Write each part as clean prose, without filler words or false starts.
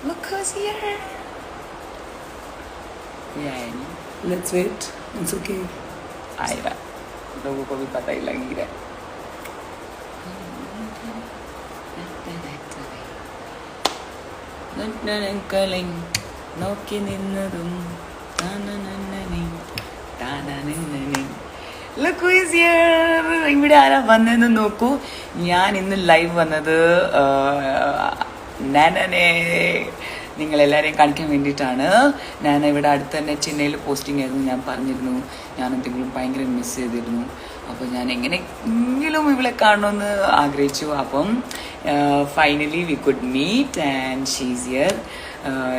Look who's here. Yani Let's wait. It's okay. आएगा, लोगों को भी पता ही लग रहा है. നോക്കി നിന്നതും ഇവിടെ ആരാ വന്നതെന്ന് നോക്കൂ. ഞാൻ ഇന്ന് ലൈവ് വന്നത് നാനനെ നിങ്ങളെല്ലാവരെയും കാണിക്കാൻ വേണ്ടിയിട്ടാണ്. ഞാൻ ഇവിടെ അടുത്ത് തന്നെ ചെന്നൈയിൽ പോസ്റ്റിംഗ് ആയിരുന്നു. ഞാൻ പറഞ്ഞിരുന്നു ഞാൻ എന്തെങ്കിലും ഭയങ്കര മിസ് ചെയ്തിരുന്നു. അപ്പോൾ ഞാൻ എങ്ങനെയെങ്കിലും ഇവളെ കാണണമെന്ന് ആഗ്രഹിച്ചു. അപ്പം finally we could meet and she's here.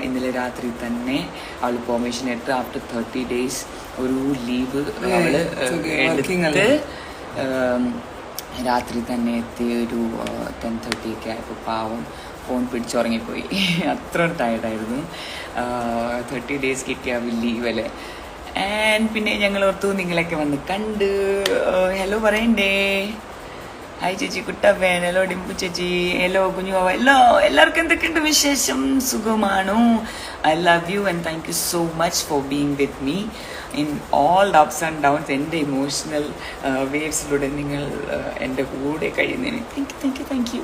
ഇന്നലെ രാത്രി തന്നെ അവൾ പെർമിഷൻ എടുത്ത് ആഫ്റ്റർ 30 days ഒരു ലീവ് അവൾ എടുത്ത് രാത്രി തന്നെ എത്തി. ഒരു 10:30 ഒക്കെ ആയപ്പോൾ പാവം ഫോൺ പിടിച്ചുറങ്ങിപ്പോയി. അത്ര ടയർഡായിരുന്നു. 30 days കിട്ടിയ ലീവല്ലേ. ആൻഡ് പിന്നെ ഞങ്ങൾ ഓർത്തു നിങ്ങളൊക്കെ വന്ന് കണ്ട് ഹലോ പറയണ്ടേ. ഹായ് ചേച്ചി കുട്ടപ്പൻ, ഹലോ ഡിംപു ചേച്ചി, ഹലോ കുഞ്ഞു ബാബ, ഹലോ എല്ലാവർക്കും എന്തൊക്കെയുണ്ട് വിശേഷം? സുഖമാണോ? I love you and thank you so much for being with me in all the ups and downs. എൻ്റെ ഇമോഷണൽ വേവ്സിലൂടെ നിങ്ങൾ എൻ്റെ കൂടെ കഴിയുന്നതിന് താങ്ക് യു.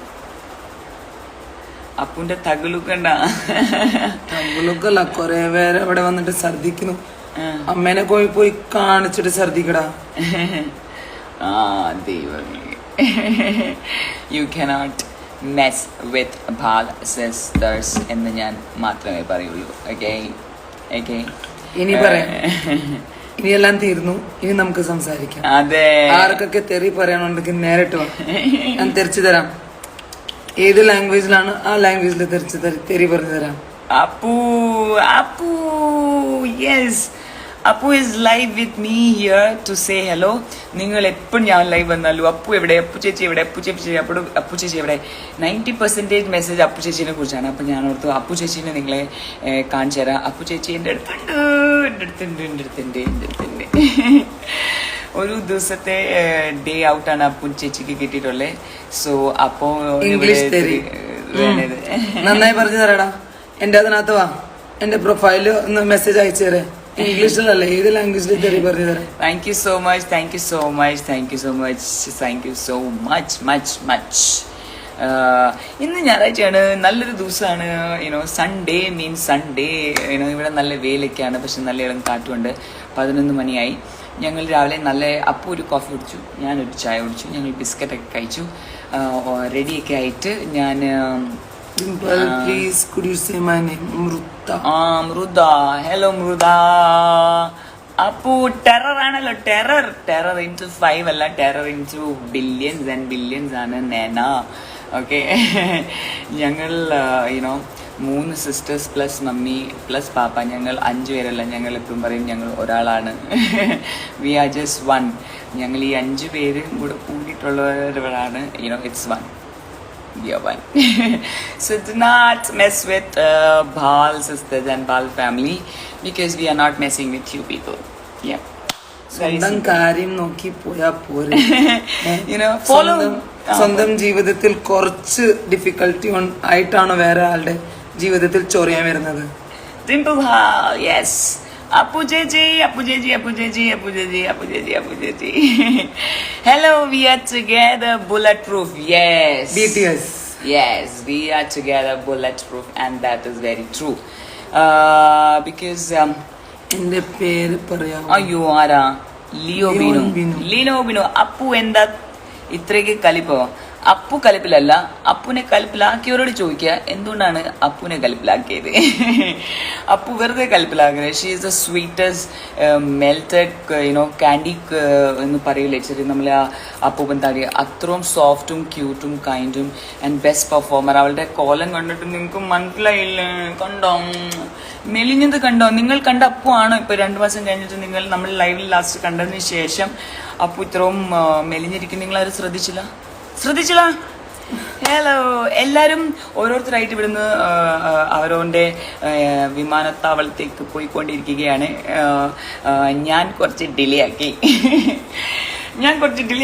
അപ്പുന്റെ തകലുക്കണ്ട തകലുക്കല്ല, കൊറേ പേര് ഇവിടെ വന്നിട്ട് ഛർദിക്കുന്നു. അമ്മേനെ പോയി കാണിച്ചിട്ട് ഛർദിക്കടാ. ആ ദൈവമേ. You cannot mess with Baal sisters എന്ന് ഞാൻ മാത്രമേ പറയുള്ളൂ. ഓക്കെ ഇനി പറയാം. ഇനി എല്ലാം തീർന്നു. ഇനി നമുക്ക് സംസാരിക്കാം. അതെ, ആർക്കൊക്കെ തെറി പറയാനുണ്ടെങ്കിൽ നേരിട്ട് വാ, ഞാൻ തെറിച്ചു തരാം. ഏത് ലാംഗ്വേജിലാണ് ആ ലാംഗ്വേജിൽ തെറി പറഞ്ഞു തരാം. Appu yes, Appu is live with me here to say hello. നിങ്ങൾ എപ്പോഴും ഞാൻ ലൈവ് വന്നാലും അപ്പു എവിടെ, അപ്പു ചേച്ചി എവിടെ, അപ്പു ചേച്ചി എവിടെ. 90% മെസ്സേജ് അപ്പു ചേച്ചീനെ കുറിച്ചാണ്. അപ്പം ഞാൻ ഓർത്തു അപ്പു ചേച്ചീനെ നിങ്ങളെ കാണിച്ചു തരാം. അപ്പു ചേച്ചി എൻ്റെ അടുത്തുണ്ട്. ഒരു ദിവസത്തെ ഡേ ഔട്ടാണ് അപ്പു ചേച്ചിക്ക് കിട്ടിയിട്ടുള്ളത്. സോ അപ്പോ നന്നായി പറഞ്ഞു തരാടാ. എന്റെ അതിനകത്ത് വാ, എന്റെ പ്രൊഫൈല് ഒന്ന് മെസ്സേജ് അയച്ചു തരേ. ഇംഗ്ലീഷിലല്ല, ഏത് ലാംഗ്വേജിൽ തെറി പറഞ്ഞു തരാം. Thank you so much. ഇന്ന് ഞായറാഴ്ചയാണ്, നല്ലൊരു ദിവസമാണ്. Sunday means Sunday. ഇവിടെ നല്ല വെയിലൊക്കെയാണ്, പക്ഷെ നല്ല ഇളം കാറ്റുമുണ്ട്. 11 മണിയായി. ഞങ്ങൾ രാവിലെ നല്ല അപ്പു ഒരു കോഫി കുടിച്ചു, ഞാനൊരു ചായ കുടിച്ചു, ഞങ്ങൾ ബിസ്ക്കറ്റൊക്കെ കഴിച്ചു. റെഡിയൊക്കെ ആയിട്ട് ഞാൻ please could you say my name? Mrida. Hello Mrida. Appu terror ആണല്ലോ. ടെറർ ഇൻറ്റു 5 അല്ല, terror into billions and billions ആണ് നേന. ഓക്കെ, ഞങ്ങൾ 3 സിസ്റ്റേഴ്സ് പ്ലസ് മമ്മി പ്ലസ് പാപ്പ, ഞങ്ങൾ 5 പേരല്ല. ഞങ്ങൾ എപ്പോഴും പറയും ഞങ്ങൾ ഒരാളാണ്. We are just 1. ഞങ്ങൾ ഈ 5 പേരും കൂടെ കൂടിയിട്ടുള്ളവരാണ്. It's 1. We are 1. So do not mess with Bal sisters and Bal family because we are not messing with you people. Yeah. സ്വന്തം കാര്യം നോക്കി പോയാ പോരെ. follow. സ്വന്തം ജീവിതത്തിൽ കുറച്ച് ഡിഫിക്കൽട്ടി ആയിട്ടാണോ വേറെ ആളുടെ ജീവിതത്തിൽ ചൊറിയാൻ വരുന്നത്? Dimple Hall, yes. Appu Jeji. Hello, we are together, bulletproof. Yes. BTS. Yes, we are together, bulletproof, and that is very true. Because എന്റെ പേര് പറയാം. അയ്യോ ആരാ? ലിയോ ബിനു. അപ്പു എന്താ ഇത്രയ്ക്ക് കലിപ്പോ? അപ്പു കലിപ്പിലല്ല, അപ്പുനെ കലിപ്പിലാക്കിയവരോട് ചോദിക്കുക എന്തുകൊണ്ടാണ് അപ്പുനെ കലിപ്പിലാക്കിയത്. അപ്പു വെറുതെ കലിപ്പിലാക്കുന്നത്. She is the sweetest melted candy എന്ന് പറയില്ലേ ചെറിയ നമ്മൾ അപ്പൂപ്പൻ താടി. അത്രയും സോഫ്റ്റും ക്യൂട്ടും കൈൻഡും ആൻഡ് ബെസ്റ്റ് പെർഫോമർ. അവളുടെ കോലം കണ്ടിട്ട് നിങ്ങൾക്ക് മനസ്സിലായില്ലേ? കണ്ടോ മെലിഞ്ഞത് കണ്ടോ? നിങ്ങൾ കണ്ട അപ്പു ആണോ ഇപ്പൊ 2 മാസം കഴിഞ്ഞിട്ട് നമ്മൾ ലൈവിൽ ലാസ്റ്റ് കണ്ടതിന് ശേഷം അപ്പു ഇത്രയും മെലിഞ്ഞിരിക്കും? നിങ്ങൾ ആരും ശ്രദ്ധിച്ചില്ല? ഹലോ, എല്ലാവരും ഓരോരുത്തരായിട്ട് ഇവിടുന്ന് അവരവൻ്റെ വിമാനത്താവളത്തേക്ക് പോയിക്കൊണ്ടിരിക്കുകയാണ്. ഞാൻ കുറച്ച് ഡിലേ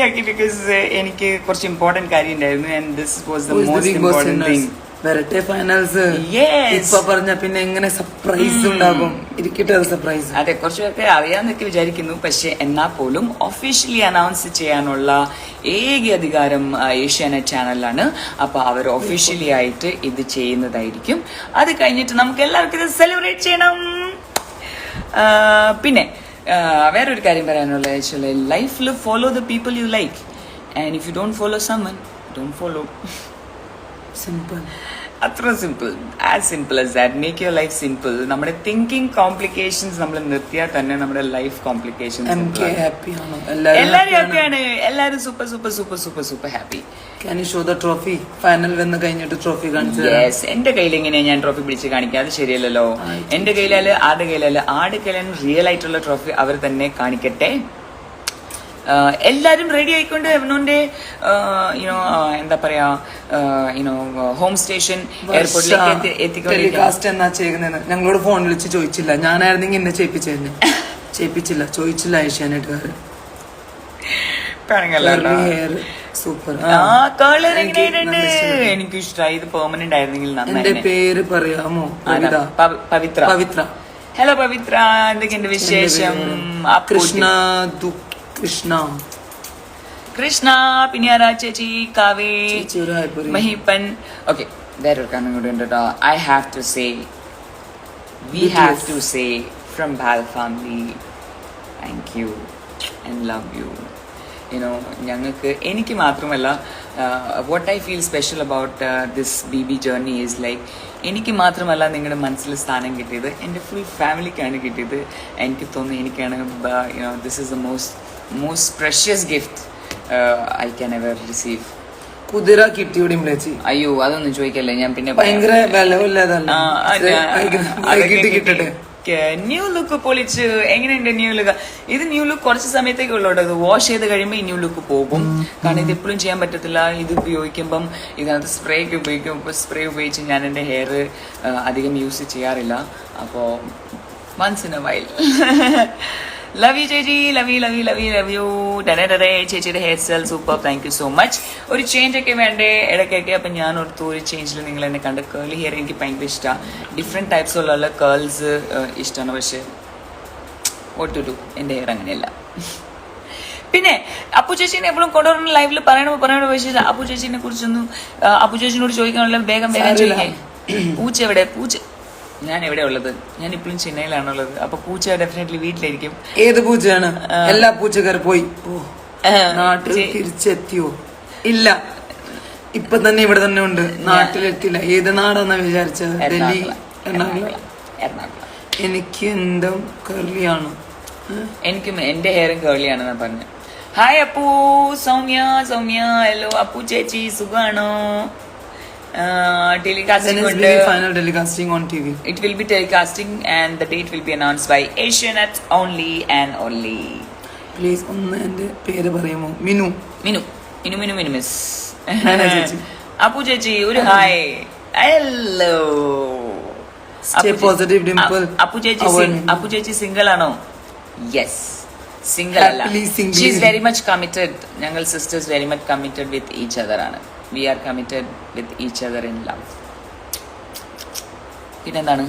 ആക്കി ബിക്കോസ് എനിക്ക് കുറച്ച് ഇമ്പോർട്ടൻറ്റ് കാര്യം ഉണ്ടായിരുന്നു. And this was the most important thing. വരട്ടെ ഫൈനൽസ്. Yes. ഇപ്പൊ പറഞ്ഞ പിന്നെ എങ്ങനെ സർപ്രൈസ് ഉണ്ടാകും? ഇരിക്കട്ടെ അത് സർപ്രൈസ്. അതെ, കുറച്ചുപേർക്ക് അറിയാന്നൊക്കെ വിചാരിക്കുന്നു. പക്ഷെ എന്നാൽ പോലും ഒഫീഷ്യലി അനൗൺസ് ചെയ്യാനുള്ള ഏക അധികാരം ഏഷ്യാനെറ്റ് ചാനലിലാണ്. അപ്പൊ അവർ ഒഫീഷ്യലി ആയിട്ട് ഇത് ചെയ്യുന്നതായിരിക്കും. അത് കഴിഞ്ഞിട്ട് നമുക്ക് എല്ലാവർക്കും ഇത് സെലിബ്രേറ്റ് ചെയ്യണം. പിന്നെ വേറൊരു കാര്യം പറയാനുള്ള വെച്ചാൽ ലൈഫിൽ follow the people you like and if you don't follow someone don't follow. Simple. അത്ര simple. As simple as that. Make your life simple. നമ്മുടെ തിങ്കിങ് കോംപ്ലിക്കേഷൻസ് നമ്മൾ നിർത്തിയാൽ തന്നെ നമ്മുടെ ലൈഫ് കോംപ്ലിക്കേഷൻസ്. എല്ലാവരും ഹാപ്പിയാണ്. എല്ലാവരും super super super super super happy. Can you show the trophy? Final വന്ന് കഴിഞ്ഞിട്ട് ട്രോഫി കാണിച്ചു. യെസ്. എന്റെ കയ്യിൽ എങ്ങനെയാ ഞാൻ ട്രോഫി പിടിച്ച് കാണിക്കുക? അത് ശരിയല്ലല്ലോ. എന്റെ കയ്യിലല്ല, ആരുടെ കയ്യിലല്ല, ആരുടെ കയ്യിലാണ് റിയൽ ആയിട്ടുള്ള ട്രോഫി അവർ തന്നെ കാണിക്കട്ടെ. എല്ലാരും റെഡി ആയിക്കൊണ്ട് അവനോന്റെ എന്താ പറയാ ഹോം സ്റ്റേഷൻ എയർപോർട്ടിലേക്ക് ടെലികാസ്റ്റ് എന്നാ ചെയ്യുന്നത് ഞങ്ങളോട് ഫോൺ വിളിച്ച് ചോദിച്ചില്ല. ഞാനായിരുന്നെങ്കിൽ എന്നെ ചെയ്യിപ്പിച്ചില്ല. ചോദിച്ചില്ല ഏഷ്യാനെറ്റുകാര്. സൂപ്പർ. എനിക്ക് ഇഷ്ടമായി. ഇത് പെർമനന്റ് ആയിരുന്നെങ്കിൽ എന്റെ പേര് പറയാമോ? പവിത്ര. ഹലോ പവിത്ര, എന്തൊക്കെയുണ്ട് വിശേഷം? കൃഷ്ണ പിന്നെ ആരാ? ചേച്ചി കാവേ മഹിപ്പൻ. ഓക്കെ, വേറൊരു കാരണം കൂടെ ഉണ്ട് കേട്ടോ. I have to say from Baal family thank you and love you. ഞങ്ങൾക്ക്, എനിക്ക് മാത്രമല്ല, what I feel special about this B journey is like, എനിക്ക് മാത്രമല്ല നിങ്ങളുടെ മനസ്സിൽ സ്ഥാനം കിട്ടിയത്, എൻ്റെ ഫുൾ ഫാമിലിക്കാണ് കിട്ടിയത്. എനിക്ക് തോന്നുന്നു എനിക്കാണ് this is the most precious gift I can ever receive. കുതിര കിട്ടിയോടി വിളിച്ച്. അയ്യോ, അതൊന്നും ചോദിക്കല്ലേ, ഞാൻ പിന്നെ ഭയങ്കര കിട്ടട്ടെ. ന്യൂ ലുക്ക് പൊളിച്ച്. എങ്ങനെയുണ്ട് ന്യൂ ലുക്ക്? ഇത് ന്യൂ ലുക്ക് കുറച്ച് സമയത്തേക്ക് ഉള്ളൂ. ഇത് വാഷ് ചെയ്ത് കഴിയുമ്പോൾ ഈ ന്യൂ ലുക്ക് പോകും. കാരണം ഇത് എപ്പോഴും ചെയ്യാൻ പറ്റത്തില്ല. ഇത് ഉപയോഗിക്കുമ്പം ഇതിനകത്ത് സ്പ്രേ ഉപയോഗിച്ച് ഞാൻ എൻ്റെ ഹെയർ അധികം യൂസ് ചെയ്യാറില്ല. അപ്പോൾ once in a while. Love you ചേച്ചി, ലവ് യു. ചേച്ചിയുടെ hairstyle super, thank you so much. ഒരു ചേഞ്ച് ഒക്കെ വേണ്ടേ ഇടയ്ക്കൊക്കെ. അപ്പം ഞാൻ ഓർത്തു ഒരു ചേഞ്ചിൽ നിങ്ങൾ എന്നെ കണ്ട്. കേളി ഹെയർ എനിക്ക് ഭയങ്കര ഇഷ്ടമാണ്. ഡിഫറെൻറ്റ് ടൈപ്സ് ഉള്ള കേൾസ് ഇഷ്ടമാണ്. പക്ഷെ വോട്ട് ടു ഡു, എൻ്റെ ഹെയർ അങ്ങനെയല്ല. പിന്നെ അപ്പു ചേച്ചീനെ എപ്പോഴും കൊണ്ടുവരുന്ന ലൈവിൽ പറയണോ പക്ഷേ അപ്പു ചേച്ചീനെ കുറിച്ചൊന്നും അപ്പു ചേച്ചിനോട് ചോദിക്കാനുള്ള വേഗം ചോദിക്കാം. പൂച്ച എവിടെ? ഞാൻ എവിടെ ഉള്ളത്? ഞാൻ ഇപ്പോഴും ചെന്നൈയിലാണുള്ളത്. അപ്പൊ പൂച്ച ഡെഫിനറ്റ്ലി വീട്ടിലായിരിക്കും. ഏത് പൂച്ചയാണ്? എല്ലാ പൂച്ചക്കാർ പോയി നാട്ടിൽ തിരിച്ചെത്തിയോ? ഇല്ല, ഇപ്പൊ തന്നെ ഇവിടെ തന്നെ ഉണ്ട്. നാട്ടിലെത്തില്ല. ഏത് നാടാന്നാ വിചാരിച്ചത്? ഡൽഹി, എറണാകുളം. എനിക്ക് എന്താ കേർലിയാണ്. എനിക്കും എന്റെ ഹെയറും കേർലിയാണെന്നാ പറഞ്ഞു. ഹായ് അപ്പു. സൗമ്യ. ഹലോ അപ്പു ചേച്ചി, സുഖാണോ? Telecasting final telecasting on TV. It will be telecasting and the date will be announced by Asianet only and only. Please ഒന്ന് എന്റെ പേര് പറയാമോ? മിനു മിസ്. അപ്പു ചേച്ചി ഒരു hi. Hello. Positive dimple. Appu ചേച്ചി സിംഗിൾ ആണോ? യെസ്, സിംഗിൾ അല്ല. She is very much committed. ഞങ്ങൾ sisters very much committed with each other ആണ്. We are committed with each other in love. പിന്നെന്താണ്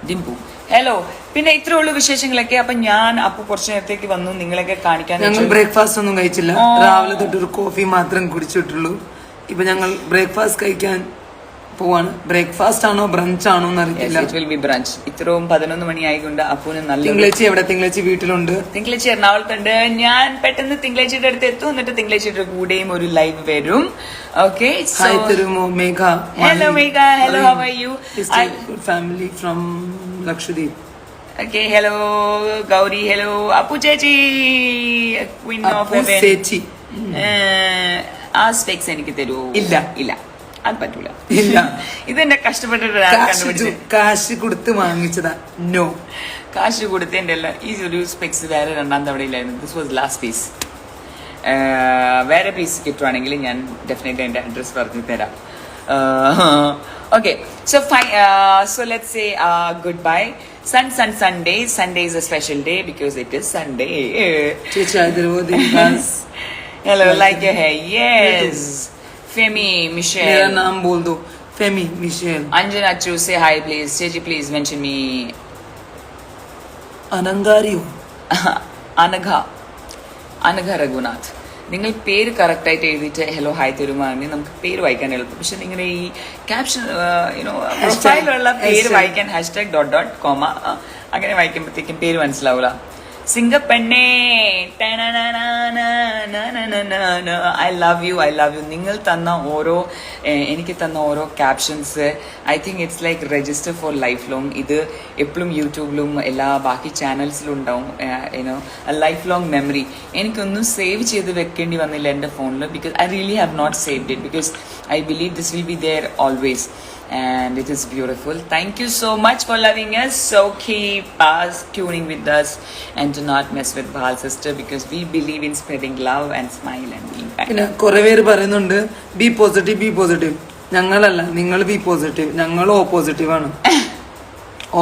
ഡിംപു? ഹലോ. പിന്നെ ഇത്രേ ഉള്ളൂ വിശേഷങ്ങളൊക്കെ. അപ്പൊ ഞാൻ അപ്പു കുറച്ചു നേരത്തേക്ക് വന്നു നിങ്ങളെയൊക്കെ കാണിക്കാൻ. ഞങ്ങൾ ബ്രേക്ക്ഫാസ്റ്റ് ഒന്നും കഴിച്ചില്ല. രാവിലെ തൊട്ടൊരു കോഫി മാത്രം കുടിച്ചിട്ടുള്ളൂ. ഇപ്പൊ ഞങ്ങൾ ബ്രേക്ക്ഫാസ്റ്റ് കഴിക്കാൻ പോവാണ്. ബ്രേക്ക്ഫാസ്റ്റ് ആണോ ബ്രഞ്ച് ആണോ എന്നറിയില്ല. It will be brunch. ഇത്രയും 11 മണി ആയിക്കൊണ്ട് അപ്പൂന് നല്ല. തിങ്കളാഴ്ച എവിടെ? തിങ്കളാഴ്ച വീട്ടിലുണ്ട്. തിങ്കളാഴ്ച എറണാകുളത്തുണ്ട്. ഞാൻ പെട്ടെന്ന് തിങ്കളാഴ്ചയുടെ അടുത്ത് എത്തും. എന്നിട്ട് തിങ്കളാഴ്ചയുടെ കൂടെയും ഒരു ലൈവ് വരും. ഓക്കെ. തരുമോ Megha? Hello Megha. Hello, how are you? Family from Lakshadweep. Okay. Hello Gauri. Hello Appu ചേച്ചി, ക്വീൻ ഓഫ് ഹെവൻ. ആ സ്പെക്സ് എനിക്ക് തരൂ? ഇല്ല, അത് പറ്റൂല. ഇല്ല, ഇതെന്നെ കഷ്ടപ്പെട്ടിട്ട് കാശ് കൊടുത്ത് വാങ്ങിച്ചതാ. നോ, കാശ് കൊടുത്തതിന്റെ അല്ല. ഈ ഒരു സ്പെക്സ് വേറെ രണ്ടാം തവണയിലായിരുന്നു. This was last piece. വേറെ പീസ് കിട്ടുവാണെങ്കിൽ ഞാൻ ഡെഫിനറ്റ്ലി എൻ്റെ അഡ്രസ് പറഞ്ഞു തരാം. Okay, so let's say goodbye. Sunday is a special day because it is Sunday. Hello, like your hair. Yes. Femi, Michelle. मेरा नाम बोल दो. Femi, Michelle. Anjana Chu, say hi please. Chechi, please mention me. Anangario. Anagha Raghunath. നിങ്ങൾ പേര് കറക്റ്റായിട്ട് എഴുതിയിട്ട് hello hi തരുമാണെങ്കിൽ നമുക്ക് പേര് വായിക്കാൻ എളുപ്പം. പക്ഷെ നിങ്ങളുടെ ഈ ക്യാപ്ഷൻ പ്രൊഫൈലിലുള്ള പേര് വായിക്കാൻ #.com അങ്ങനെ വായിക്കുമ്പോഴത്തേക്കും പേര് മനസ്സിലാവൂല. സിംഗപ്പെണ്ണേ ഐ ലവ് യു. നിങ്ങൾ തന്ന എനിക്ക് തന്ന ഓരോ captions I think it's like register for lifelong. ഇത് എപ്പോഴും യൂട്യൂബിലും എല്ലാ ബാക്കി ചാനൽസിലും ഉണ്ടാവും. Lifelong memory. എനിക്കൊന്നും സേവ് ചെയ്ത് വെക്കേണ്ടി വന്നില്ല എൻ്റെ ഫോണിൽ. Because I really have not saved it because I believe this will be there always. And it is beautiful. Thank you so much for loving us. So keep us tuning with us and do not mess with Bhal sister because we believe in spreading love and smile and being kind. പിന്നെ കുറെ പേര് പറയുന്നുണ്ട് B positive. ഞങ്ങളല്ല, നിങ്ങൾ B positive. ഞങ്ങൾ O positive ആണ്.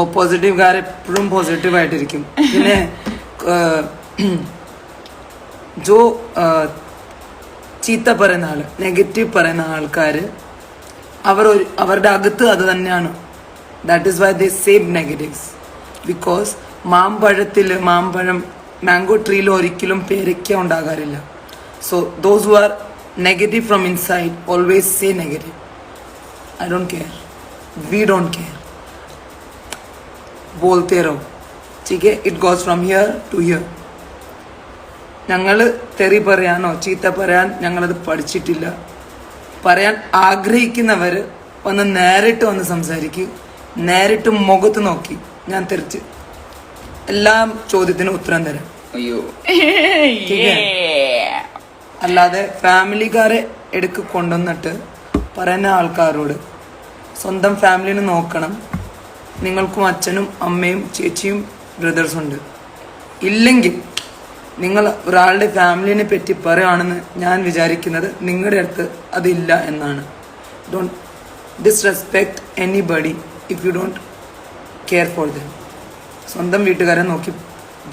ഓപ്പോസിറ്റീവുകാരെപ്പോഴും positive ആയിട്ടിരിക്കും. പിന്നെ ചീത്ത പറയുന്ന ആള്, നെഗറ്റീവ് പറയുന്ന ആൾക്കാര് അവരുടെ അകത്ത് അത് തന്നെയാണ്. That is why they save negatives. Because mango ട്രീയിൽ ഒരിക്കലും പേരയ്ക്ക ഉണ്ടാകാറില്ല. So those who are negative from inside always say negative. I don't care, we don't care. बोलते रहो, ठीक है. It goes from here to here. ഞങ്ങൾ തെറി പറയാനോ ചീത്ത പറയാൻ ഞങ്ങളത് പഠിച്ചിട്ടില്ല. പറയാൻ ആഗ്രഹിക്കുന്നവർ നേരിട്ട് വന്ന് സംസാരിക്കൂ. നേരിട്ട് മുഖത്ത് നോക്കി ഞാൻ തിരിച്ച് എല്ലാ ചോദ്യത്തിനും ഉത്തരം തരാം. അല്ലാതെ ഫാമിലിക്കാരെ എടുക്ക് കൊണ്ടുവന്നിട്ട് പറയുന്ന ആൾക്കാരോട് സ്വന്തം ഫാമിലിനെ നോക്കണം. നിങ്ങൾക്കും അച്ഛനും അമ്മയും ചേച്ചിയും ബ്രദേഴ്സും ഉണ്ട്. ഇല്ലെങ്കിൽ നിങ്ങൾ ഒരാളുടെ ഫാമിലിനെ പറ്റി പറയുകയാണെന്ന് ഞാൻ വിചാരിക്കുന്നത് നിങ്ങളുടെ അടുത്ത് അതില്ല എന്നാണ്. Don't disrespect anybody if you don't care for them. സ്വന്തം വീട്ടുകാരെ നോക്കി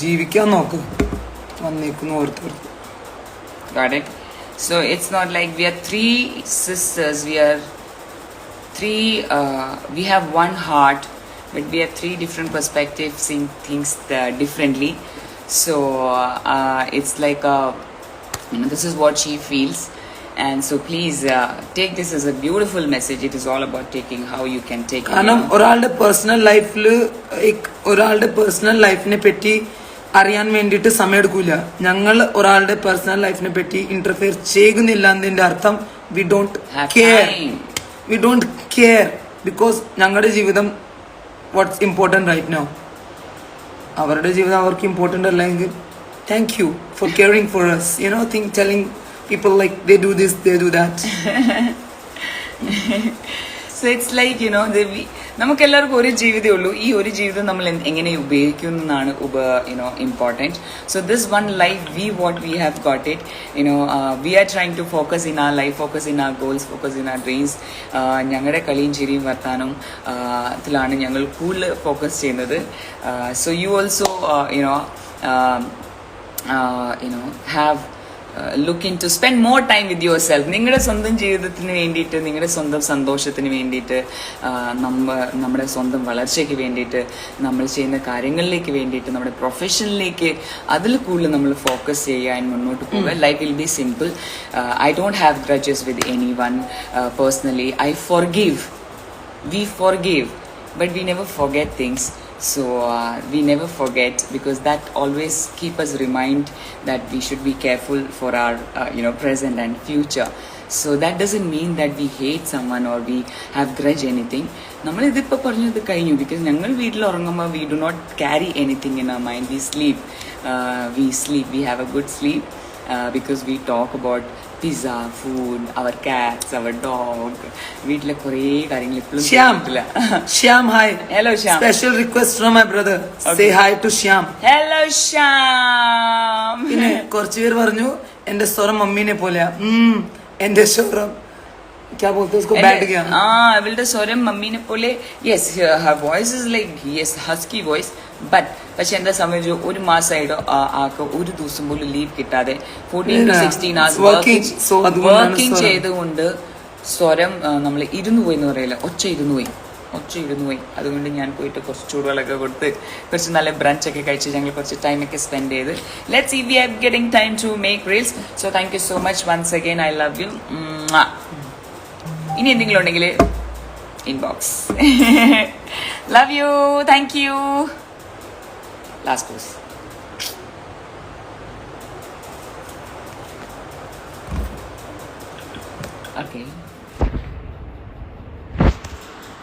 ജീവിക്കാൻ നോക്ക്. വന്നേക്കുന്നു ഓരോരുത്തർക്ക്. Got it. So it's not like we are three sisters. We have one heart, but we have three different perspectives, seeing things differently. So it's like this is what she feels, and so please take this as a beautiful message. It is all about taking how you can take it. കാരണം ഒരാളുടെ personal ലൈഫിനെ പറ്റി അറിയാൻ വേണ്ടിയിട്ട് സമയം എടുക്കൂല. ഞങ്ങൾ ഒരാളുടെ പേഴ്സണൽ ലൈഫിനെ പറ്റി ഇന്റർഫിയർ ചെയ്യുന്നില്ല എന്നതിന്റെ അർത്ഥം വി ഡോണ്ട് കെയർ ബിക്കോസ് ഞങ്ങളുടെ ജീവിതം വാട്ട്സ് ഇമ്പോർട്ടൻറ്റ് റൈറ്റ് നൗ. അവരുടെ ജീവിതം അവർക്ക് ഇമ്പോർട്ടൻ്റ് അല്ലെങ്കിൽ thank you for caring four us, telling people like they do this, they do that. So it's like നമുക്ക് എല്ലാവർക്കും ഒരു ജീവിതമേ ഉള്ളൂ. ഈ ഒരു ജീവിതം നമ്മൾ എങ്ങനെ ഉപയോഗിക്കുന്നതാണ് important. So this one life we have got it. We are trying to focus in our life, focus in our goals, focus in our dreams. ഞങ്ങളുടെ കളിയും ചിരിയും വർത്താനം ത്തിലാണ് ഞങ്ങൾ കൂടുതൽ ഫോക്കസ് ചെയ്യുന്നത്. So you also have looking to spend more time with yourself. നിങ്ങളുടെ സ്വന്തം ജീവിതത്തിന് വേണ്ടിയിട്ട്, നിങ്ങളുടെ സ്വന്തം സന്തോഷത്തിന് വേണ്ടിയിട്ട്, നമ്മുടെ സ്വന്തം വളർച്ചയ്ക്ക് വേണ്ടിയിട്ട്, നമ്മൾ ചെയ്യുന്ന കാര്യങ്ങളിലേക്ക് വേണ്ടിയിട്ട്, നമ്മുടെ പ്രൊഫഷനിലേക്ക് അതിൽ കൂടുതൽ നമ്മൾ ഫോക്കസ് ചെയ്യാൻ മുന്നോട്ട് പോകുക. Life will be simple. I don't have grudges with any one personally. I forgive. We forgive, but we never forget things. So we never forget because that always keep us remind that we should be careful for our present and future. So that doesn't mean that we hate someone or we have grudge anything. നമ്മൾ ഇതിപ്പോൾ പറഞ്ഞത് കഴിഞ്ഞു. Because ഞങ്ങൾ വീട്ടിൽ ഉറങ്ങുമ്പോൾ we do not carry anything in our mind. We sleep, we have a good sleep because we talk about pizza, food, our cats, our dog. വീട്ടിലെ കുറേ കാര്യങ്ങൾ ഇപ്പോഴും Shyam hi. Hello Shyam. Special request from my brother. Okay. Say hi to Shyam. Hello Shyam. പിന്നെ കുറച്ചു പേര് പറഞ്ഞു എന്റെ സ്വരം മമ്മീനെ പോലെയാ. എന്റെ സ്വരം क्या बोलते हैं उसको बैठ गया. ഇവളുടെ സ്വരം മമ്മീനെ പോലെ. Yes, her voice is like husky voice. പക്ഷെ എന്താ സംബന്ധിച്ചു ഒരു മാസമായിട്ടോ ആൾക്ക് ഒരു ദിവസം പോലും ലീവ് കിട്ടാതെ 14 to 16 hours വർക്കിംഗ് ചെയ്തുകൊണ്ട് സ്വരം നമ്മൾ ഇരുന്നു പോയി എന്ന് പറയില്ല, ഒച്ച ഇരുന്നു പോയി. അതുകൊണ്ട് ഞാൻ പോയിട്ട് കുറച്ച് ചൂടുകളൊക്കെ കൊടുത്ത് കുറച്ച് നല്ല ബ്രഞ്ചൊക്കെ കഴിച്ച് ഞങ്ങൾ കുറച്ച് ടൈമൊക്കെ സ്പെൻഡ് ചെയ്ത് let's see we are getting time to make reels. So thank you so much once again. I love you. ഇനി എന്തെങ്കിലും ഉണ്ടെങ്കിൽ inbox. Love you. Thank you. Last pause. Okay.